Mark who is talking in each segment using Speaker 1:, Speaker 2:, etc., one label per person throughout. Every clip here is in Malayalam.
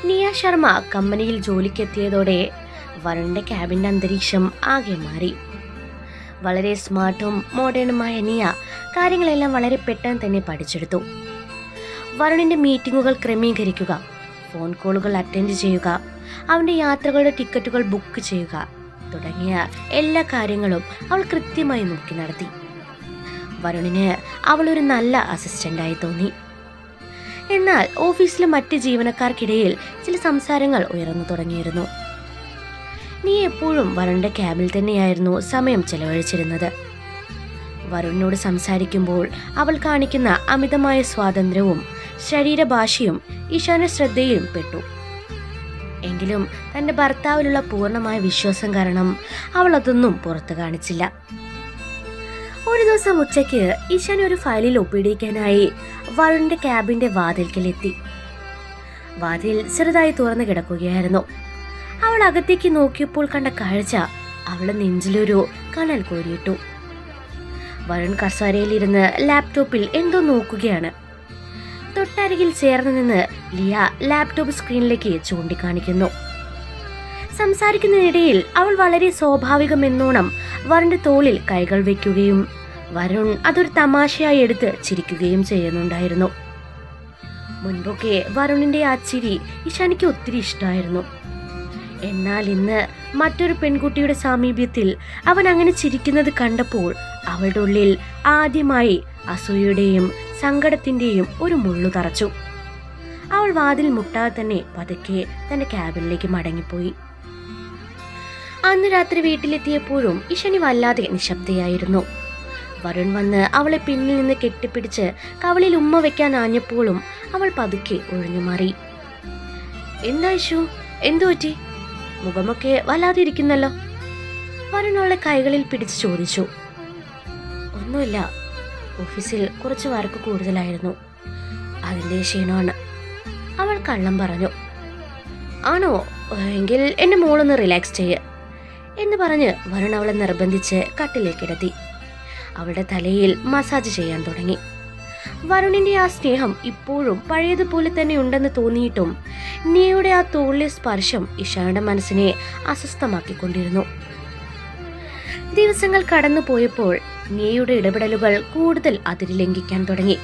Speaker 1: നിയ ശർമ്മ കമ്പനിയിൽ ജോലിക്കെത്തിയതോടെ വരുണിന്റെ ക്യാബിന്റെ അന്തരീക്ഷം ആകെ മാറി. വളരെ സ്മാർട്ടും മോഡേണുമായ നിയ കാര്യങ്ങളെല്ലാം വളരെ പെട്ടെന്ന് തന്നെ പഠിച്ചെടുത്തു. വരുണിന്റെ മീറ്റിങ്ങുകൾ ക്രമീകരിക്കുക, ഫോൺ കോളുകൾ അറ്റൻഡ് ചെയ്യുക, അവന്റെ യാത്രകളുടെ ടിക്കറ്റുകൾ ബുക്ക് ചെയ്യുക തുടങ്ങിയ എല്ലാ കാര്യങ്ങളും അവൾ കൃത്യമായി നോക്കി നടത്തി. വരുണിന് അവളൊരു നല്ല അസിസ്റ്റന്റായി തോന്നി. എന്നാൽ ഓഫീസിലെ മറ്റ് ജീവനക്കാർക്കിടയിൽ ചില സംസാരങ്ങൾ ഉയർന്നു തുടങ്ങിയിരുന്നു. നീ എപ്പോഴും വരുണിന്റെ ക്യാബിൽ തന്നെയായിരുന്നു സമയം ചെലവഴിച്ചിരുന്നത്. വരുണിനോട് സംസാരിക്കുമ്പോൾ അവൾ കാണിക്കുന്ന അമിതമായ സ്വാതന്ത്ര്യവും ശരീരഭാഷയും ഇഷാന്റെ ശ്രദ്ധയിലും പെട്ടു. എങ്കിലും തന്റെ ഭർത്താവിലുള്ള പൂർണ്ണമായ വിശ്വാസം കാരണം അവൾ അതൊന്നും പുറത്തു കാണിച്ചില്ല. ഒരു ദിവസം ഉച്ചയ്ക്ക് ഇഷാൻ ഒരു ഫയലിൽ ഒപ്പിടിക്കാനായി വരുണിന്റെ ക്യാബിന്റെ വാതിൽക്കലെത്തി. വാതിൽ ചെറുതായി തുറന്നു കിടക്കുകയായിരുന്നു. അവൾ അകത്തേക്ക് നോക്കിയപ്പോൾ കണ്ട കാഴ്ച അവളുടെ നെഞ്ചിലൊരു കനൽ കോരിയിട്ടു. വരുൺ കസേരയിലിരുന്ന് ലാപ്ടോപ്പിൽ എന്തോ നോക്കുകയാണ്. തൊട്ടരികിൽ ചേർന്ന് നിന്ന് ലിയ ലാപ്ടോപ്പ് സ്ക്രീനിലേക്ക് ചൂണ്ടിക്കാണിക്കുന്നു. സംസാരിക്കുന്നതിനിടയിൽ അവൾ വളരെ സ്വാഭാവികമെന്നോണം വരുണിന്റെ തോളിൽ കൈകൾ വെക്കുകയും വരുൺ അതൊരു തമാശയായി എടുത്ത് ചിരിക്കുകയും ചെയ്യുന്നുണ്ടായിരുന്നു. മുൻപൊക്കെ വരുണിന്റെ ആ ചിരി ഇഷാനിക്ക് ഒത്തിരി ഇഷ്ടമായിരുന്നു. എന്നാൽ ഇന്ന് മറ്റൊരു പെൺകുട്ടിയുടെ സാമീപ്യത്തിൽ അവൻ അങ്ങനെ ചിരിക്കുന്നത് കണ്ടപ്പോൾ അവളുടെ ഉള്ളിൽ ആദ്യമായി അസൂയയുടെയും സങ്കടത്തിന്റെയും ഒരു മുള്ളു തറച്ചു. അവൾ വാതിൽ മുട്ടാതെ തന്നെ പതുക്കെ തന്റെ ക്യാബിനിലേക്ക് മടങ്ങിപ്പോയി. അന്ന് രാത്രി വീട്ടിലെത്തിയപ്പോഴും ഇഷാനി വല്ലാതെ നിശബ്ദയായിരുന്നു. വരുൺ വന്ന് അവളെ പിന്നിൽ നിന്ന് കെട്ടിപ്പിടിച്ച് കവളിൽ ഉമ്മ വെക്കാൻ ആഞ്ഞപ്പോഴും അവൾ പതുക്കെ ഒഴിഞ്ഞുമാറി. എന്താ ഇഷു, എന്തു പറ്റി? മുഖമൊക്കെ വല്ലാതെ ഇരിക്കുന്നല്ലോ. വരുൺ അവളെ കൈകളിൽ പിടിച്ച് ചോദിച്ചു. ഒന്നുമില്ല, ഓഫീസിൽ കുറച്ച് വർക്ക് കൂടുതലായിരുന്നു, അതിൻ്റെ ക്ഷീണമാണ്. അവൾ കള്ളം പറഞ്ഞു. ആണോ, എങ്കിൽ എൻ്റെ മോളൊന്ന് റിലാക്സ് ചെയ്യ് എന്ന് പറഞ്ഞ് വരുൺ അവളെ നിർബന്ധിച്ച് കട്ടിലേക്ക് കിടത്തി അവളുടെ തലയിൽ മസാജ് ചെയ്യാൻ തുടങ്ങി. വരുണിന്റെ ആ സ്നേഹം ഇപ്പോഴും പഴയതുപോലെ തന്നെ ഉണ്ടെന്ന് തോന്നിയിട്ടും നിയയുടെ ആ തോളിലെ സ്പർശം ഇഷായുടെ മനസ്സിനെ അസ്വസ്ഥമാക്കിക്കൊണ്ടിരുന്നു. ദിവസങ്ങൾ കടന്നു പോയപ്പോൾ നിയയുടെ ഇടപെടലുകൾ കൂടുതൽ അതിര് ലംഘിക്കാൻ തുടങ്ങി.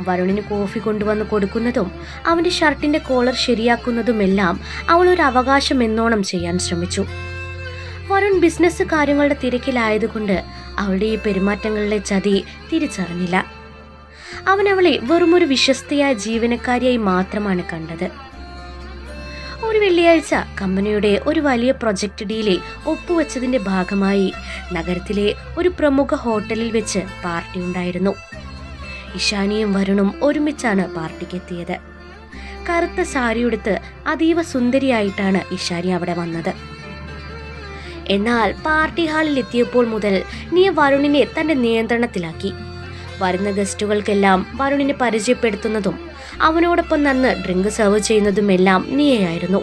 Speaker 1: വരുണിന് കോഫി കൊണ്ടുവന്ന് കൊടുക്കുന്നതും അവന്റെ ഷർട്ടിന്റെ കോളർ ശരിയാക്കുന്നതുമെല്ലാം അവൾ ഒരു അവകാശം എന്നോണം ചെയ്യാൻ ശ്രമിച്ചു. വരുൺ ബിസിനസ് കാര്യങ്ങളുടെ തിരക്കിലായതുകൊണ്ട് അവളുടെ ഈ പെരുമാറ്റങ്ങളിലെ ചതി തിരിച്ചറിഞ്ഞില്ല. അവൻ അവളെ വെറുമൊരു വിശ്വസ്തയായ ജീവനക്കാരിയായി മാത്രമാണ് കണ്ടത്. ഒരു വെള്ളിയാഴ്ച കമ്പനിയുടെ ഒരു വലിയ പ്രൊജക്ട് ഡീലിൽ ഒപ്പുവെച്ചതിന്റെ ഭാഗമായി നഗരത്തിലെ ഒരു പ്രമുഖ ഹോട്ടലിൽ വെച്ച് പാർട്ടി ഉണ്ടായിരുന്നു. ഇഷാനിയും വരുണും ഒരുമിച്ചാണ് പാർട്ടിക്കെത്തിയത്. കറുത്ത സാരിയുടുത്ത് അതീവ സുന്ദരിയായിട്ടാണ് ഇഷാനി അവിടെ വന്നത്. എന്നാൽ പാർട്ടി ഹാളിൽ എത്തിയപ്പോൾ മുതൽ നിയ വരുണിനെ തന്റെ നിയന്ത്രണത്തിലാക്കി. വരുന്ന ഗസ്റ്റുകൾക്കെല്ലാം വരുണിനെ പരിചയപ്പെടുത്തുന്നതും അവനോടൊപ്പം നിന്ന് ഡ്രിങ്ക് സെർവ് ചെയ്യുന്നതുമെല്ലാം നിയയായിരുന്നു.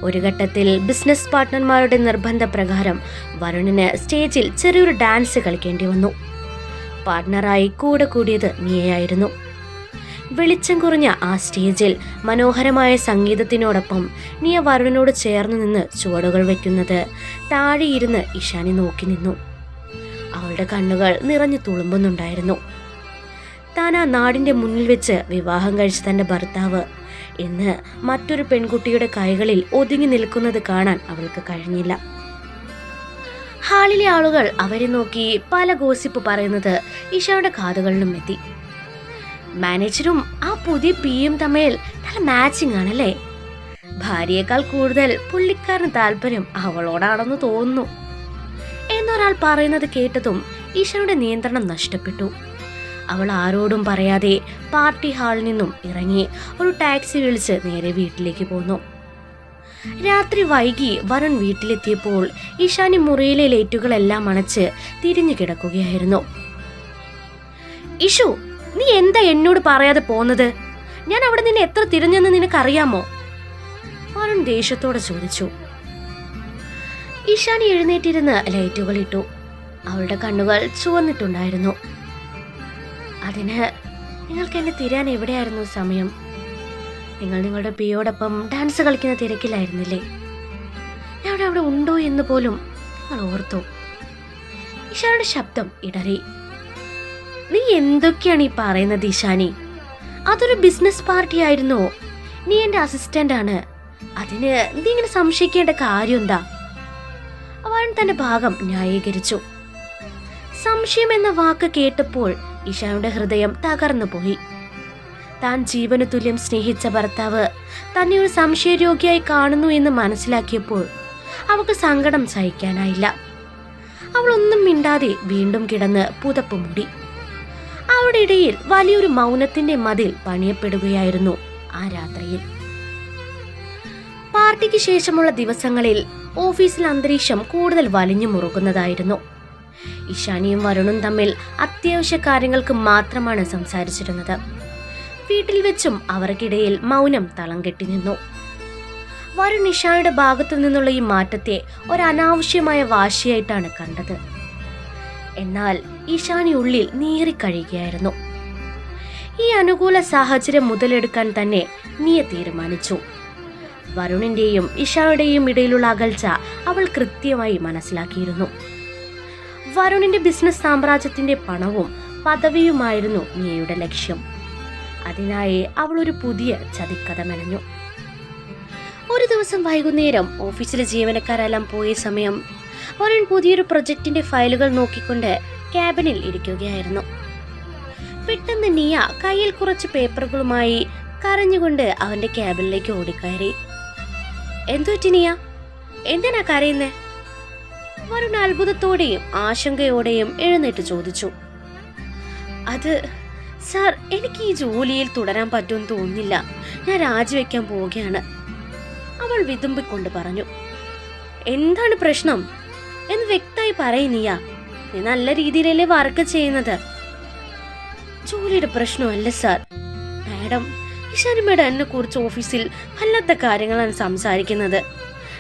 Speaker 1: ഒരു ഘട്ടത്തിൽ ബിസിനസ് പാർട്ട്ണർമാരുടെ നിർബന്ധപ്രകാരം വരുണിന് സ്റ്റേജിൽ ചെറിയൊരു ഡാൻസ് കളിക്കേണ്ടി വന്നു. പാർട്ട്ണറായി കൂടെ കൂടിയത് നിയയായിരുന്നു. വെളിച്ചം കുറഞ്ഞ ആ സ്റ്റേജിൽ മനോഹരമായ സംഗീതത്തിനോടൊപ്പം നിയ വരുണിനോട് ചേർന്ന് നിന്ന് ചുവടുകൾ വയ്ക്കുന്നത് താഴെയിരുന്ന് ഇഷാനി നോക്കി നിന്നു. അവളുടെ കണ്ണുകൾ നിറഞ്ഞു തുളുമ്പുന്നുണ്ടായിരുന്നു. താൻ ആ നാടിന്റെ മുന്നിൽ വെച്ച് വിവാഹം കഴിച്ച തന്റെ ഭർത്താവ് ഇന്ന് മറ്റൊരു പെൺകുട്ടിയുടെ കൈകളിൽ ഒതുങ്ങി നിൽക്കുന്നത് കാണാൻ അവൾക്ക് കഴിഞ്ഞില്ല. ഹാളിലെ ആളുകൾ അവരെ നോക്കി പല ഗോസിപ്പ് പറയുന്നത് ഇഷയുടെ കാതുകളിലും എത്തി. മാനേജറും ആ പുതിയ പിയും തമ്മിൽ നല്ല മാച്ചിങ് ആണല്ലേ, ഭാര്യയേക്കാൾ കൂടുതൽ പുള്ളിക്കാരന് താല്പര്യം അവളോടാണെന്ന് തോന്നുന്നു എന്നൊരാൾ പറയുന്നത് കേട്ടതും ഈശയുടെ നിയന്ത്രണം നഷ്ടപ്പെട്ടു. അവൾ ആരോടും പറയാതെ പാർട്ടി ഹാളിൽ നിന്നും ഇറങ്ങി ഒരു ടാക്സി വിളിച്ച് നേരെ വീട്ടിലേക്ക് പോന്നു. രാത്രി വൈകി വരുൺ വീട്ടിലെത്തിയപ്പോൾ ഇഷാനി മുറിയിലെ ലൈറ്റുകളെല്ലാം അണച്ച് തിരിഞ്ഞു കിടക്കുകയായിരുന്നു. ഇഷു, നീ എന്താ എന്നോട് പറയാതെ പോന്നത്? ഞാൻ അവിടെ നിന്നെ എത്ര തിരഞ്ഞെന്ന് നിനക്കറിയാമോ? വരുൺ ദേഷ്യത്തോടെ ചോദിച്ചു. ഇഷാനി എഴുന്നേറ്റിരുന്ന് ലൈറ്റുകൾ ഇട്ടു. അവളുടെ കണ്ണുകൾ ചുവന്നിട്ടുണ്ടായിരുന്നു. അതിന് നിങ്ങൾക്ക് എന്നെ തിരാൻ എവിടെയായിരുന്നു സമയം? നിങ്ങൾ നിങ്ങളുടെ പിയോടൊപ്പം ഡാൻസ് കളിക്കുന്ന തിരക്കിലായിരുന്നില്ലേ? ഞാൻ അവിടെ ഉണ്ടോ എന്ന് പോലും നിങ്ങൾ ഓർത്തു? ഇഷാനിയുടെ ശബ്ദം ഇടറി. നീ എന്തൊക്കെയാണ് ഈ പറയുന്നത് ഇഷാനി? അതൊരു ബിസിനസ് പാർട്ടി ആയിരുന്നോ? നീ എൻ്റെ അസിസ്റ്റന്റ് ആണ്. അതിന് നീ ഇങ്ങനെ സംശയിക്കേണ്ട കാര്യം എന്താ? അവൻ തന്റെ ഭാഗം ന്യായീകരിച്ചു. സംശയം എന്ന വാക്ക് കേട്ടപ്പോൾ ഇഷാനിയുടെ ഹൃദയം തകർന്നു പോയി. താൻ ജീവന് തുല്യം സ്നേഹിച്ച ഭർത്താവ് തന്നെ ഒരു സംശയരോഗിയായി കാണുന്നു എന്ന് മനസ്സിലാക്കിയപ്പോൾ അവൾക്ക് സങ്കടം സഹിക്കാനായില്ല. അവൾ ഒന്നും മിണ്ടാതെ വീണ്ടും കിടന്ന് പുതപ്പ് മൂടി. അവിടെ ഇടയിൽ വലിയൊരു മൗനത്തിന്റെ മതിൽ പണിയപ്പെടുകയായിരുന്നു ആ രാത്രിയിൽ. പാർട്ടിക്ക് ശേഷമുള്ള ദിവസങ്ങളിൽ ഓഫീസിൽ അന്തരീക്ഷം കൂടുതൽ വലിഞ്ഞു മുറുകുന്നതായിരുന്നു. ഇഷാനിയും വരുണും തമ്മിൽ അത്യാവശ്യ കാര്യങ്ങൾക്ക് മാത്രമാണ് സംസാരിച്ചിരുന്നത്. വീട്ടിൽ വെച്ചും അവർക്കിടയിൽ മൗനം തളം കെട്ടി നിന്നു. വരുൺ ഇഷാനിയുടെ ഭാഗത്തു നിന്നുള്ള ഈ മാറ്റത്തെ ഒരു അനാവശ്യമായ വാശിയായിട്ടാണ് കണ്ടത്. എന്നാൽ ഇഷാനി ഉള്ളിൽ നീറിക്കഴിയുകയായിരുന്നു. ഈ അനുകൂല സാഹചര്യം മുതലെടുക്കാൻ തന്നെ നീയ തീരുമാനിച്ചു. വരുണിന്റെയും ഇഷാനിയുടെയും ഇടയിലുള്ള അകൽച്ച അവൾ കൃത്യമായി മനസ്സിലാക്കിയിരുന്നു. വരുണിന്റെ ബിസിനസ് സാമ്രാജ്യത്തിന്റെ പണവും പദവിയുമായിരുന്നു നീയയുടെ ലക്ഷ്യം. അതിനായി അവൾ ഒരു പുതിയ ചതിക്കഥ മെനഞ്ഞു. ഒരു ദിവസം വൈകുന്നേരം ഓഫീസിലെ ജീവനക്കാരെല്ലാം പോയ സമയം വരുൺ പുതിയൊരു പ്രൊജക്ടിന്റെ ഫയലുകൾ നോക്കിക്കൊണ്ട് ക്യാബിനിൽ ഇരിക്കുകയായിരുന്നു. പെട്ടെന്ന് നിയ കയ്യിൽ കുറച്ച് പേപ്പറുകളുമായി കരഞ്ഞുകൊണ്ട് അവന്റെ ക്യാബിനിലേക്ക് ഓടിക്കയറി. എന്തുപറ്റി നിയ? എന്തിനാ കരയുന്നേ? വരുൺ അത്ഭുതത്തോടെയും ആശങ്കയോടെയും എഴുന്നേറ്റ് ചോദിച്ചു. അത് സാർ, എനിക്ക് ഈ ജോലിയിൽ തുടരാൻ പറ്റുമെന്ന് തോന്നുന്നില്ല. ഞാൻ രാജിവെക്കാൻ പോവുകയാണ്, അവൾ വിതുമ്പിക്കൊണ്ട് പറഞ്ഞു. എന്താണ് പ്രശ്നം എന്ന് വ്യക്തമായി പറയുന്നിയ? നീ നല്ല രീതിയിലല്ലേ വർക്ക് ചെയ്യുന്നത്. ജോലിയുടെ പ്രശ്നമല്ല സാർ. മാഡം, ഇഷാനി മാഡം എന്നെ കുറിച്ച് ഓഫീസിൽ വല്ലാത്ത കാര്യങ്ങളാണ് സംസാരിക്കുന്നത്.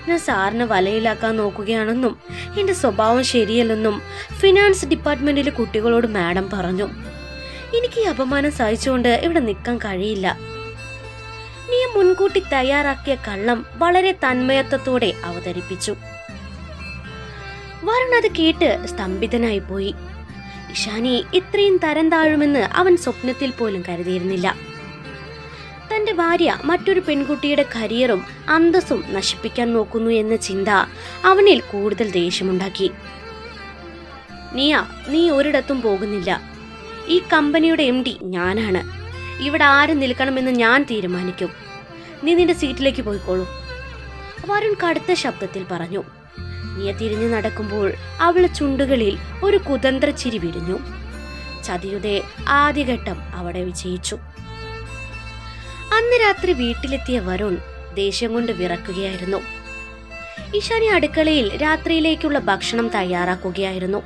Speaker 1: ഞാൻ സാറിനെ വലയിലാക്കാൻ നോക്കുകയാണെന്നും എന്റെ സ്വഭാവം ശരിയല്ലെന്നും ഫിനാൻസ് ഡിപ്പാർട്ട്മെന്റിലെ കുട്ടികളോട് മാഡം പറഞ്ഞു. എനിക്ക് ഈ അപമാനം സഹിച്ചുകൊണ്ട് ഇവിടെ നിൽക്കാൻ കഴിയില്ല. നീ മുൻകൂട്ടി തയ്യാറാക്കിയ കള്ളം വളരെ തന്മയത്വത്തോടെ അവതരിപ്പിച്ചു. വരുൺ അത് കേട്ട് സ്തംഭിതനായി പോയി. ഇഷാനി ഇത്രയും തരം താഴുമെന്ന് അവൻ സ്വപ്നത്തിൽ പോലും കരുതിയിരുന്നില്ല. തന്റെ ഭാര്യ മറ്റൊരു പെൺകുട്ടിയുടെ കരിയറും അന്തസ്സും നശിപ്പിക്കാൻ നോക്കുന്നു എന്ന ചിന്ത അവനിൽ കൂടുതൽ ദേഷ്യമുണ്ടാക്കി. നീ ഒരിടത്തും പോകുന്നില്ല. ഈ കമ്പനിയുടെ MD ഞാനാണ്. ഇവിടെ ആര് നിൽക്കണമെന്ന് ഞാൻ തീരുമാനിക്കും. നീ നിന്റെ സീറ്റിലേക്ക് പോയിക്കോളൂ, വരുൺ കടുത്ത ശബ്ദത്തിൽ പറഞ്ഞു. നീയ തിരിഞ്ഞു നടക്കുമ്പോൾ അവളുടെ ചുണ്ടുകളിൽ ഒരു കുതന്ത്ര ചിരി വിരിഞ്ഞു. ചതിയുടെ ആദ്യഘട്ടം അവിടെ വിജയിച്ചു. അന്ന് രാത്രി വീട്ടിലെത്തിയ വരുൺ ദേഷ്യം കൊണ്ട് വിറക്കുകയായിരുന്നു. ഇഷാനി അടുക്കളയിൽ രാത്രിയിലേക്കുള്ള ഭക്ഷണം തയ്യാറാക്കുകയായിരുന്നു.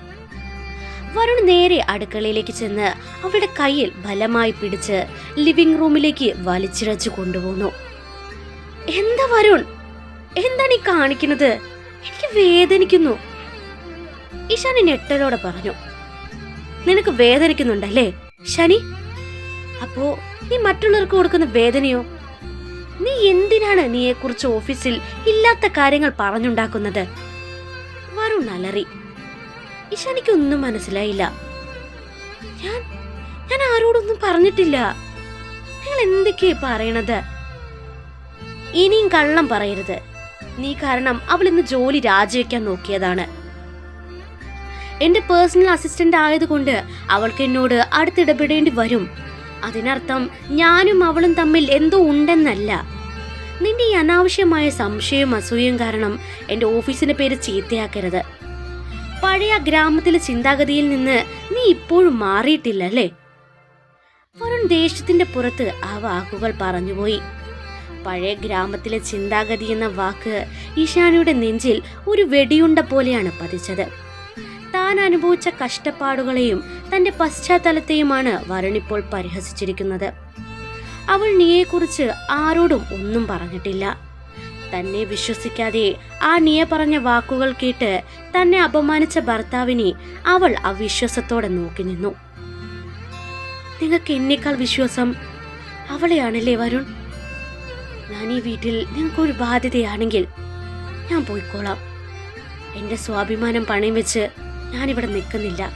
Speaker 1: വരുൺ നേരെ അടുക്കളയിലേക്ക് ചെന്ന് അവളുടെ കയ്യിൽ ബലമായി പിടിച്ച് ലിവിംഗ് റൂമിലേക്ക് വലിച്ചിഴച്ചു കൊണ്ടുപോന്നു. എന്താ വരുൺ, എന്താണ് ഈ കാണിക്കുന്നത്? എനിക്ക് വേദനിക്കുന്നു, ഇഷാനി ഞെട്ടലോടെ പറഞ്ഞു. നിനക്ക് വേദനിക്കുന്നുണ്ടല്ലേ ശനി? അപ്പോ നീ മറ്റുള്ളവർക്ക് കൊടുക്കുന്ന വേദനയോ? നീ എന്തിനാണ് നീയെക്കുറിച്ച് ഓഫീസിൽ ഇല്ലാത്ത കാര്യങ്ങൾ പറഞ്ഞുണ്ടാക്കുന്നത്? വരുൺ അലറി. ഇഷാനിക്കൊന്നും മനസ്സിലായില്ല. ഞാൻ ആരോടൊന്നും പറഞ്ഞിട്ടില്ല. നിങ്ങൾ എന്തൊക്കെയാ പറയണത്? ഇനിയും കള്ളം പറയരുത്. നീ കാരണം അവൾ ഇന്ന് ജോലി രാജിവെക്കാൻ നോക്കിയതാണ്. എന്റെ പേഴ്സണൽ അസിസ്റ്റന്റ് ആയതുകൊണ്ട് അവൾക്ക് എന്നോട് അടുത്തിടപെടേണ്ടി വരും. അതിനർത്ഥം ഞാനും അവളും തമ്മിൽ എന്തോ ഉണ്ടെന്നല്ല. നിന്റെ ഈ അനാവശ്യമായ സംശയവും അസൂയയും കാരണം എന്റെ ഓഫീസിന്റെ പേര് ചീത്തയാക്കരുത്. പഴയ ഗ്രാമത്തിലെ ചിന്താഗതിയിൽ നിന്ന് നീ ഇപ്പോഴും മാറിയിട്ടില്ലല്ലേ? വരുൺ ദേഷ്യത്തിന്റെ പുറത്ത് ആ വാക്കുകൾ പറഞ്ഞുപോയി. പഴയ ഗ്രാമത്തിലെ ചിന്താഗതി എന്ന വാക്ക് ഇഷാനിയുടെ നെഞ്ചിൽ ഒരു വെടിയുണ്ട പോലെയാണ് പതിച്ചത്. താൻ അനുഭവിച്ച കഷ്ടപ്പാടുകളെയും തന്റെ പശ്ചാത്തലത്തെയുമാണ് വരുൺ ഇപ്പോൾ പരിഹസിച്ചിരിക്കുന്നത്. അവൾ നീയെക്കുറിച്ച് ആരോടും ഒന്നും പറഞ്ഞിട്ടില്ല. തന്നെ വിശ്വസിക്കാതെ ആ നിയ പറഞ്ഞ വാക്കുകൾ കേട്ട് തന്നെ അപമാനിച്ച ഭർത്താവിനെ അവൾ അവിശ്വാസത്തോടെ നോക്കി നിന്നു. നിങ്ങൾക്ക് എന്നേക്കാൾ വിശ്വാസം അവളെയാണല്ലേ വരുൺ? ഞാൻ ഈ വീട്ടിൽ നിങ്ങൾക്കൊരു ബാധ്യതയാണെങ്കിൽ ഞാൻ പോയിക്കോളാം. എൻ്റെ സ്വാഭിമാനം പണയം വെച്ച് ഞാനിവിടെ നിൽക്കുന്നില്ല.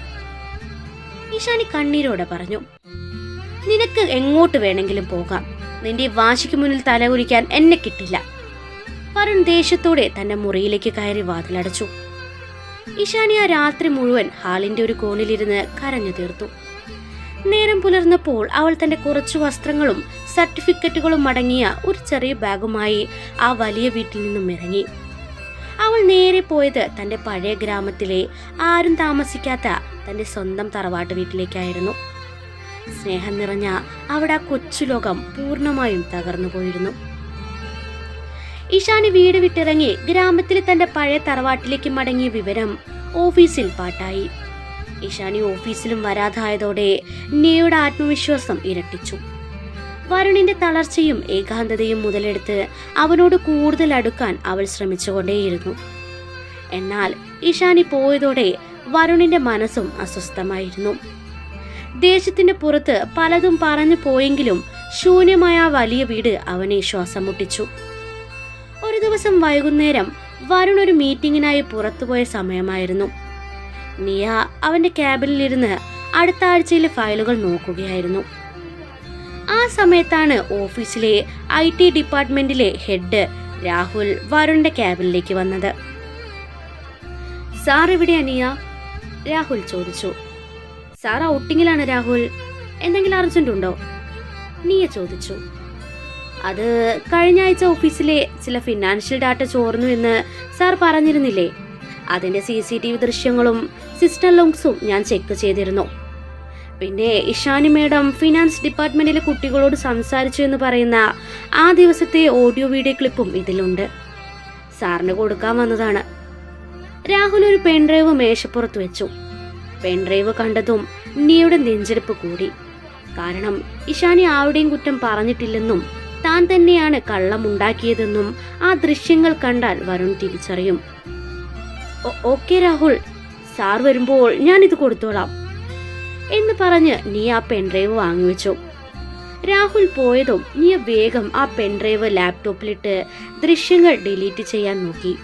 Speaker 1: ഇഷാനി കണ്ണീരോടെ പറഞ്ഞു. നിനക്ക് എങ്ങോട്ട് വേണമെങ്കിലും പോകാം. നിന്റെ വാശിക്ക് മുന്നിൽ തലകുലിക്കാൻ എന്നെ കിട്ടില്ല. വരുൺ ദേഷ്യത്തോടെ തന്റെ മുറിയിലേക്ക് കയറി വാതിലടച്ചു. ഇഷാനി ആ രാത്രി മുഴുവൻ ഹാളിന്റെ ഒരു കോണിലിരുന്ന് കരഞ്ഞു തീർത്തു. നേരം പുലർന്നപ്പോൾ അവൾ തന്റെ കുറച്ചു വസ്ത്രങ്ങളും സർട്ടിഫിക്കറ്റുകളും അടങ്ങിയ ഒരു ചെറിയ ബാഗുമായി ആ വലിയ വീട്ടിൽ നിന്നും ഇറങ്ങി. അവൾ നേരെ പോയത് തന്റെ പഴയ ഗ്രാമത്തിലെ ആരും താമസിക്കാത്ത തന്റെ സ്വന്തം തറവാട്ട് വീട്ടിലേക്കായിരുന്നു. സ്നേഹം നിറഞ്ഞ അവിടെ ആ കൊച്ചു ലോകം പൂർണ്ണമായും തകർന്നു പോയിരുന്നു. ഇഷാനി വീട് വിട്ടിറങ്ങി ഗ്രാമത്തിലെ തന്റെ പഴയ തറവാട്ടിലേക്ക് മടങ്ങിയ വിവരം ഓഫീസിൽ പാട്ടായി. ഇഷാനി ഓഫീസിലും വരാതായതോടെ നിയയുടെ ആത്മവിശ്വാസം ഇരട്ടിച്ചു. വരുണിന്റെ തളർച്ചയും ഏകാന്തതയും മുതലെടുത്ത് അവനോട് കൂടുതൽ അടുക്കാൻ അവൾ ശ്രമിച്ചുകൊണ്ടേയിരുന്നു. എന്നാൽ ഇഷാനി പോയതോടെ വരുണിന്റെ മനസ്സും അസ്വസ്ഥമായിരുന്നു. ദേശത്തിന്റെ പുറത്ത് പലതും പറഞ്ഞു പോയെങ്കിലും ശൂന്യമായ ആ വലിയ വീട് അവനെ ശ്വാസം മുട്ടിച്ചു. ഒരു ദിവസം വൈകുന്നേരം വരുൺ ഒരു മീറ്റിംഗിനായി പുറത്തുപോയ സമയമായിരുന്നു. നിയ അവന്റെ ക്യാബിനിലിരുന്ന് അടുത്ത ആഴ്ചയിലെ ഫയലുകൾ നോക്കുകയായിരുന്നു. ആ സമയത്താണ് ഓഫീസിലെ IT ഡിപ്പാർട്ട്മെന്റിലെ ഹെഡ് രാഹുൽ വരുണിന്റെ ക്യാബിനിലേക്ക് വന്നത്. സാർ എവിടെയാ നിയ? രാഹുൽ ചോദിച്ചു. സാർ ഔട്ടിങ്ങിലാണ് രാഹുൽ. എന്തെങ്കിലും അർജന്റ് ഉണ്ടോ? നിയ ചോദിച്ചു. അത് കഴിഞ്ഞ ആഴ്ച ഓഫീസിലെ ചില ഫിനാൻഷ്യൽ ഡാറ്റ ചോർന്നു എന്ന് സാർ പറഞ്ഞിരുന്നില്ലേ? അതിന്റെ CCTV ദൃശ്യങ്ങളും സിസ്റ്റം ലോഗ്സും ഞാൻ ചെക്ക് ചെയ്തിരുന്നു. പിന്നെ ഇഷാനി മേഡം ഫിനാൻസ് ഡിപ്പാർട്ട്മെന്റിലെ കുട്ടികളോട് സംസാരിച്ചു എന്ന് പറയുന്ന ആ ദിവസത്തെ ഓഡിയോ വീഡിയോ ക്ലിപ്പും ഇതിലുണ്ട്. സാറിന് കൊടുക്കാൻ വന്നതാണ്. രാഹുൽ ഒരു പെൻഡ്രൈവ് മേശപ്പുറത്ത് വെച്ചു. പെൻഡ്രൈവ് കണ്ടതും നിയുടെ നെഞ്ചെടുപ്പ് കൂടി. കാരണം ഇഷാനി ആരുടെയും കുറ്റം പറഞ്ഞിട്ടില്ലെന്നും താൻ തന്നെയാണ് കള്ളമുണ്ടാക്കിയതെന്നും ആ ദൃശ്യങ്ങൾ കണ്ടാൽ വരുൺ തിരിച്ചറിയും. ഓക്കെ രാഹുൽ, സാർ വരുമ്പോൾ ഞാൻ ഇത് കൊടുത്തോളാം എന്ന് പറഞ്ഞ് നീ ആ പെൻഡ്രൈവ് വാങ്ങിവെച്ചു. രാഹുൽ പോയതും നീ വേഗം ആ പെൻഡ്രൈവ് ലാപ്ടോപ്പിലിട്ട് ദൃശ്യങ്ങൾ ഡിലീറ്റ് ചെയ്യാൻ നോക്കി.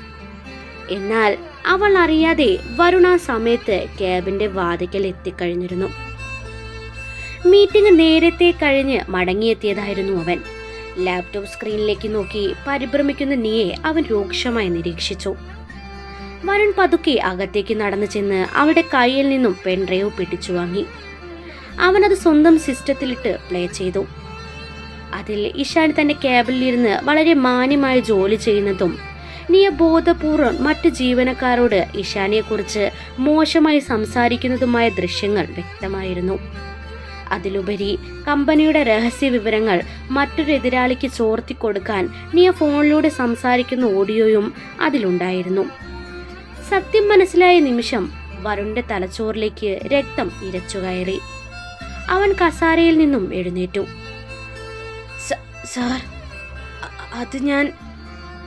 Speaker 1: എന്നാൽ അവൾ അറിയാതെ വരുൺ ആ സമയത്ത് ക്യാബിന്റെ വാതിക്കൽ എത്തിക്കഴിഞ്ഞിരുന്നു. മീറ്റിംഗ് നേരത്തെ കഴിഞ്ഞ് മടങ്ങിയെത്തിയതായിരുന്നു അവൻ. ലാപ്ടോപ്പ് സ്ക്രീനിലേക്ക് നോക്കി പരിഭ്രമിക്കുന്ന നീയെ അവൻ രൂക്ഷമായി നിരീക്ഷിച്ചു. വരുൺ പതുക്കെ അകത്തേക്ക് നടന്നു ചെന്ന് അവളുടെ കയ്യിൽ നിന്നും പെൻഡ്രൈവ് പിടിച്ചു വാങ്ങി. അവനത് സ്വന്തം സിസ്റ്റത്തിലിട്ട് പ്ലേ ചെയ്തു. അതിൽ ഇഷാനി തന്റെ ക്യാബിനിലിരുന്ന് വളരെ മാന്യമായി ജോലി ചെയ്യുന്നതും നിയ ബോധപൂർവം മറ്റു ജീവനക്കാരോട് ഇഷാനിയെക്കുറിച്ച് മോശമായി സംസാരിക്കുന്നതുമായ ദൃശ്യങ്ങൾ വ്യക്തമായിരുന്നു. അതിലുപരി കമ്പനിയുടെ രഹസ്യ വിവരങ്ങൾ മറ്റൊരു എതിരാളിക്ക് ചോർത്തിക്കൊടുക്കാൻ നിയ ഫോണിലൂടെ സംസാരിക്കുന്ന ഓഡിയോയും അതിലുണ്ടായിരുന്നു. സത്യം മനസ്സിലായ നിമിഷം വരുണിന്റെ തലച്ചോറിലേക്ക് രക്തം ഇരച്ചുകയറി. അവൻ കസാരയിൽ നിന്നും എഴുന്നേറ്റു. സാർ, അത് ഞാൻ...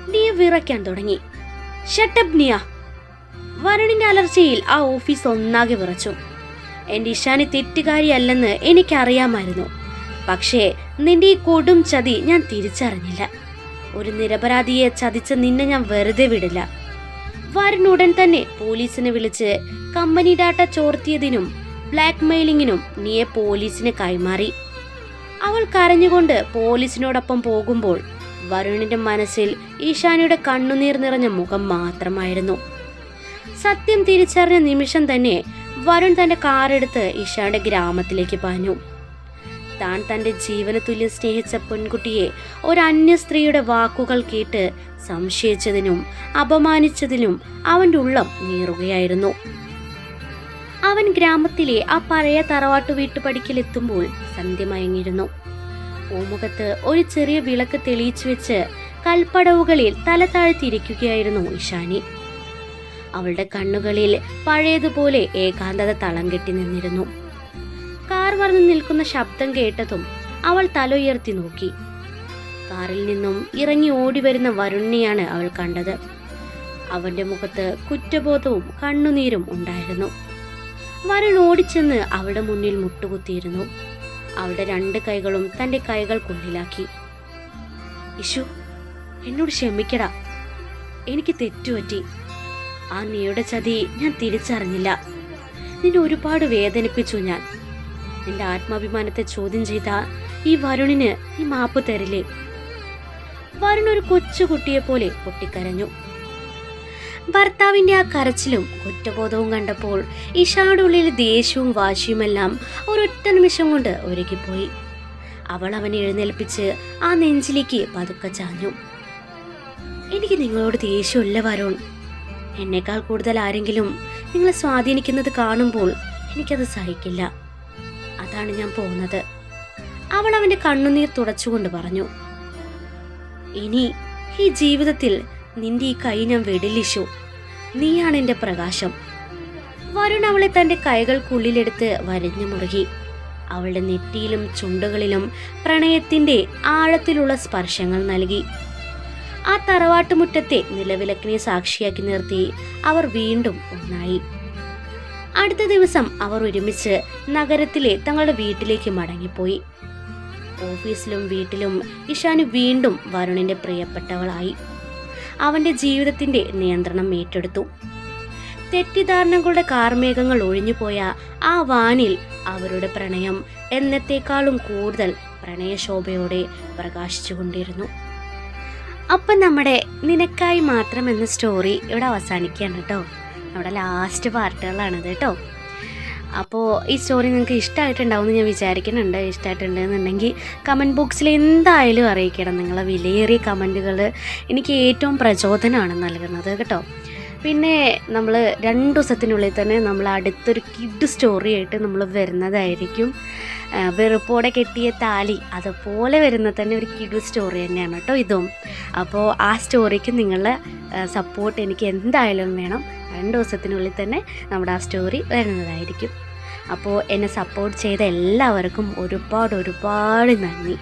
Speaker 1: നിയ വിറയ്ക്കാൻ തുടങ്ങി. ഷട്ടപ്പ് നിയ! വരുണിന്റെ അലർച്ചയിൽ ആ ഓഫീസ് ഒന്നാകെ വിറച്ചു. എന്റെ ഇഷാനി തെറ്റുകാരിയല്ലെന്ന് എനിക്കറിയാമായിരുന്നു. പക്ഷേ നിന്റെ ഈ കൊടും ചതി ഞാൻ തിരിച്ചറിഞ്ഞില്ല. ഒരു നിരപരാധിയെ ചതിച്ച നിന്നെ ഞാൻ വെറുതെ വിടില്ല. വരുൺ ഉടൻ തന്നെ പോലീസിനെ വിളിച്ച് കമ്പനി ഡാറ്റ ചോർത്തിയതിനും ബ്ലാക്ക് മെയിലിങ്ങിനും നീയെ പോലീസിന് കൈമാറി. അവൾ കരഞ്ഞുകൊണ്ട് പോലീസിനോടൊപ്പം പോകുമ്പോൾ വരുണിന്റെ മനസ്സിൽ ഈശാനിയുടെ കണ്ണുനീർ നിറഞ്ഞ മുഖം മാത്രമായിരുന്നു. സത്യം തിരിച്ചറിഞ്ഞ നിമിഷം തന്നെ വരുൺ തന്റെ കാറെടുത്ത് ഇഷാന്റെ ഗ്രാമത്തിലേക്ക് പാഞ്ഞു. താൻ തന്റെ ജീവന തുല്യം സ്നേഹിച്ച പെൺകുട്ടിയെ ഒരു അന്യ സ്ത്രീയുടെ വാക്കുകൾ കേട്ട് സംശയിച്ചതിനും അപമാനിച്ചതിനും അവന്റെ ഉള്ളം നീറുകയായിരുന്നു. അവൻ ഗ്രാമത്തിലെ ആ പഴയ തറവാട്ടു വീട്ടുപടിക്കലെത്തുമ്പോൾ സന്ധ്യ മയങ്ങിയിരുന്നു. പൂമുഖത്ത് ഒരു ചെറിയ വിളക്ക് തെളിയിച്ചു വെച്ച് കൽപ്പടവുകളിൽ തല താഴ്ത്തിയിരിക്കുകയായിരുന്നു ഇഷാനി. അവളുടെ കണ്ണുകളിൽ പഴയതുപോലെ ഏകാന്തത തളം കെട്ടി നിന്നിരുന്നു. കാർ വന്നു നിൽക്കുന്ന ശബ്ദം കേട്ടതും അവൾ തല ഉയർത്തി നോക്കി. കാറിൽ നിന്നും ഇറങ്ങി ഓടി വരുന്ന വരുണിനെയാണ് അവൾ കണ്ടത്. അവന്റെ മുഖത്ത് കുറ്റബോധവും കണ്ണുനീരും ഉണ്ടായിരുന്നു. വരുൺ ഓടിച്ചെന്ന് അവളുടെ മുന്നിൽ മുട്ടുകുത്തിയിരുന്നു. അവളുടെ രണ്ട് കൈകളും തന്റെ കൈകൾക്കുള്ളിലാക്കി. ഇഷു, എന്നോട് ക്ഷമിക്കടാ, എനിക്ക് തെറ്റുപറ്റി. ആ നീയുടെ ചതി ഞാൻ തിരിച്ചറിഞ്ഞില്ല. നിന്നെ ഒരുപാട് വേദനിപ്പിച്ചു ഞാൻ. നിന്റെ ആത്മാഭിമാനത്തെ ചോദ്യം ചെയ്ത ഈ വരുണിന് നീ മാപ്പ് തരില്ലേ? വരുൺ ഒരു കൊച്ചുകുട്ടിയെ പോലെ പൊട്ടിക്കരഞ്ഞു. ഭർത്താവിന്റെ ആ കരച്ചിലും കുറ്റബോധവും കണ്ടപ്പോൾ ഇഷയുടെ ഉള്ളിൽ ദേഷ്യവും വാശിയുമെല്ലാം ഒരൊറ്റ നിമിഷം കൊണ്ട് ഒരുക്കിപ്പോയി. അവൾ അവനെ എഴുന്നേൽപ്പിച്ച് ആ നെഞ്ചിലേക്ക് പതുക്കെ ചാഞ്ഞു. എനിക്ക് നിങ്ങളോട് ദേഷ്യമില്ല വരുൺ. എന്നേക്കാൾ കൂടുതൽ ആരെങ്കിലും നിങ്ങളെ സ്വാധീനിക്കുന്നത് കാണുമ്പോൾ എനിക്കത് സഹിക്കില്ല. അതാണ് ഞാൻ പോകുന്നത്. അവൾ അവന്റെ കണ്ണുനീർ തുടച്ചുകൊണ്ട് പറഞ്ഞു. ഇനി ഈ ജീവിതത്തിൽ നിന്റെ ഈ കൈ ഞാൻ വിടില്ലിഷു. നീയാണ് എന്റെ പ്രകാശം. വരുൺ അവളെ തന്റെ കൈകൾക്കുള്ളിലെടുത്ത് വരഞ്ഞു മുറുകി. അവളുടെ നെറ്റിയിലും ചുണ്ടുകളിലും പ്രണയത്തിന്റെ ആഴത്തിലുള്ള സ്പർശങ്ങൾ നൽകി. ആ തറവാട്ടുമുറ്റത്തെ നിലവിലക്കിനെ സാക്ഷിയാക്കി നിർത്തി അവർ വീണ്ടും ഒന്നായി. അടുത്ത ദിവസം അവർ ഒരുമിച്ച് നഗരത്തിലെ തങ്ങളുടെ വീട്ടിലേക്ക് മടങ്ങിപ്പോയി. ഓഫീസിലും വീട്ടിലും ഇഷാനി വീണ്ടും വരുണിന്റെ പ്രിയപ്പെട്ടവളായി. അവന്റെ ജീവിതത്തിന്റെ നിയന്ത്രണം ഏറ്റെടുത്തു. തെറ്റിദ്ധാരണകളുടെ കാർമേഘങ്ങൾ ഒഴിഞ്ഞുപോയ ആ വാനിൽ അവരുടെ പ്രണയം എന്നത്തേക്കാളും കൂടുതൽ പ്രണയശോഭയോടെ പ്രകാശിച്ചുകൊണ്ടിരുന്നു. അപ്പം നമ്മുടെ നിനക്കായി മാത്രം എന്ന സ്റ്റോറി ഇവിടെ അവസാനിക്കുകയാണ് കേട്ടോ. നമ്മുടെ ലാസ്റ്റ് പാർട്ടുകളാണിത് കേട്ടോ. അപ്പോൾ ഈ സ്റ്റോറി നിങ്ങൾക്ക് ഇഷ്ടമായിട്ടുണ്ടാവുമെന്ന് ഞാൻ വിചാരിക്കുന്നുണ്ട്. ഇഷ്ടമായിട്ടുണ്ടെന്നുണ്ടെങ്കിൽ കമൻറ്റ് ബോക്സിൽ എന്തായാലും അറിയിക്കണം. നിങ്ങളെ വിലയേറിയ കമൻറ്റുകൾ എനിക്ക് ഏറ്റവും പ്രചോദനമാണ് നൽകുന്നത് കേട്ടോ. പിന്നെ നമ്മൾ 2 ദിവസത്തിനുള്ളിൽ തന്നെ നമ്മൾ അടുത്തൊരു കിഡ് സ്റ്റോറി ആയിട്ട് നമ്മൾ വരുന്നതായിരിക്കും. വെറുപ്പോടെ കെട്ടിയ താലി അതുപോലെ വരുന്ന തന്നെ ഒരു കിഡ് സ്റ്റോറി തന്നെയാണ് കേട്ടോ ഇതും. അപ്പോൾ ആ സ്റ്റോറിക്ക് നിങ്ങളുടെ സപ്പോർട്ട് എനിക്ക് എന്തായാലും വേണം. 2 ദിവസത്തിനുള്ളിൽ തന്നെ നമ്മുടെ ആ സ്റ്റോറി വരുന്നതായിരിക്കും. അപ്പോൾ എന്നെ സപ്പോർട്ട് ചെയ്ത എല്ലാവർക്കും ഒരുപാട് നന്ദി.